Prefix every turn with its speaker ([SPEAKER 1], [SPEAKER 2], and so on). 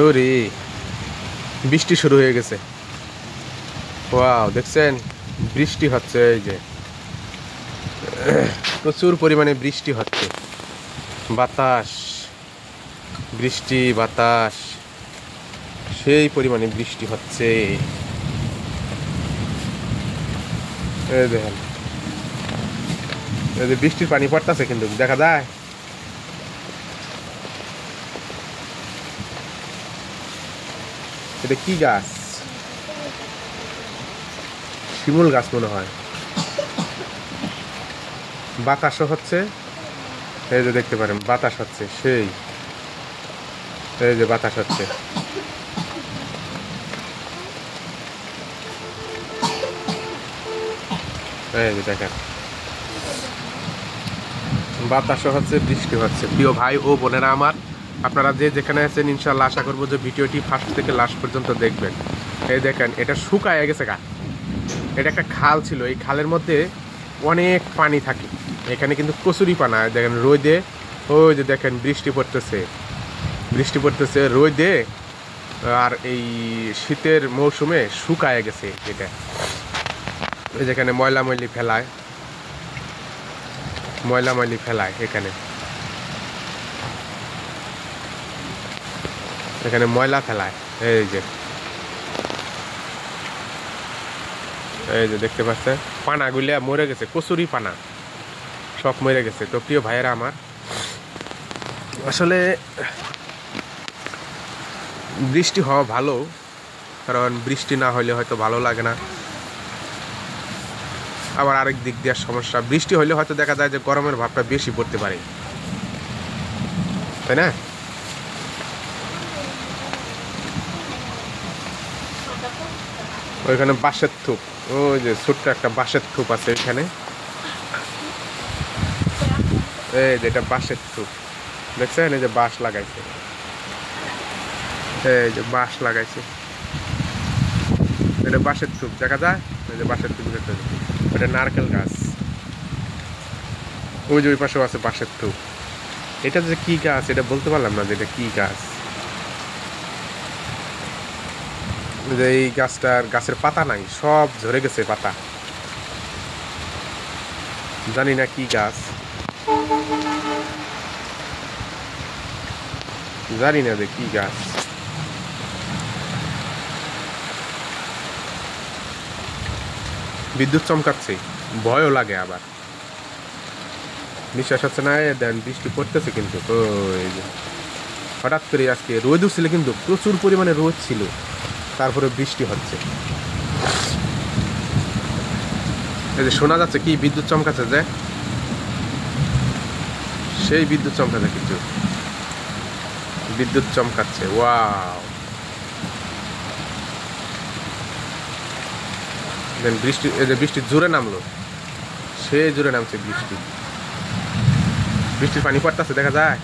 [SPEAKER 1] ওরে বৃষ্টি শুরু হয়ে গেছে। ওয়াও, দেখছেন বৃষ্টি হচ্ছে, এই যে প্রচুর পরিমাণে বৃষ্টি হচ্ছে, বাতাস, বৃষ্টি বাতাস, সেই পরিমাণে বৃষ্টি হচ্ছে। এই দেখেন, এই যে বৃষ্টির পানি পড়তেছে কিন্তু দেখা যায়। এটা কি গাছ? শিমুল গাছ মনে হয়। বাতাসও হচ্ছে, এই যে দেখতে পারেন বাতাস হচ্ছে, সেই এই যে বাতাস হচ্ছে। এই যে দেখেন বাতাসও হচ্ছে, বৃষ্টি হচ্ছে। প্রিয় ভাই ও বোনেরা আমার, আপনারা যে যেখানে আছেন ইনশাআল্লাহ আশা করবো যে ভিডিওটি ফার্স্ট থেকে লাস্ট পর্যন্ত দেখবেন। এই দেখেন এটা শুকায় গেছে গা। এটা একটা খাল ছিল, এই খালের মধ্যে অনেক পানি থাকে। এখানে কিন্তু কচুরি পানা, দেখেন রোদে, ওই যে দেখেন বৃষ্টি পড়তেছে, বৃষ্টি পড়তেছে রোদে, আর এই শীতের মৌসুমে শুকায় গেছে এটা। এই যেখানে ময়লাময়লি ফেলায়, ময়লাময়লি ফেলায় এখানে, এখানে ময়লা ফেলায়। এই যে এই যে দেখতে পাচ্ছেন পানাগুলা মরে গেছে, কচুরি পানা সব মরে গেছে। তো প্রিয় ভাইয়েরা আমার, আসলে বৃষ্টি হওয়া ভালো, কারণ বৃষ্টি না হলে হয়তো ভালো লাগে না। আবার আরেক দিক দিয়ে সমস্যা, বৃষ্টি হলে হয়তো দেখা যায় যে গরমের ভাবটা বেশি পড়তে পারে, তাই না? ওইখানে বাঁশের থুপ, ওই যে ছোট্ট একটা বাঁশের থুপ আছে এখানে, এই যে এটা বাঁশের থুপ, দেখছেন এই যে বাঁশ লাগাইছে, এই যে বাঁশ লাগাইছে, এটা বাঁশের থুপ দেখা যায়, এই যে বাঁশের থুপ দেখতে, এটা নারকেল গাছ, ওই যে ওই পাশেও আছে বাঁশের থুপ। এটা যে কি গাছ এটা বলতে পারলাম না যে এটা কি গাছ। যে এই গাছটার গাছের পাতা নাই, সব ঝরে গেছে পাতা, জানি না কি গাছ, জানি না যে কি গাছ। বিদ্যুৎ চমকাচ্ছে, ভয়ও লাগে, আবার বিশ্বাস হচ্ছে না। দেন বৃষ্টি পড়তেছে কিন্তু, ওই যে হঠাৎ করে আজকে রোদও ছিল, কিন্তু প্রচুর পরিমাণে রোদ ছিল, তারপরে বৃষ্টি হচ্ছে। এই যে শোনা যাচ্ছে কি বিদ্যুৎ চমকাচ্ছে, যে সেই বিদ্যুৎ চমকাচ্ছে, কিছু বিদ্যুৎ চমকাচ্ছে। ওয়াও, দেন বৃষ্টি, এই যে বৃষ্টি জোরে নামলো, সে জোরে নামছে বৃষ্টি, বৃষ্টির পানি পড়তেছে দেখা যায়।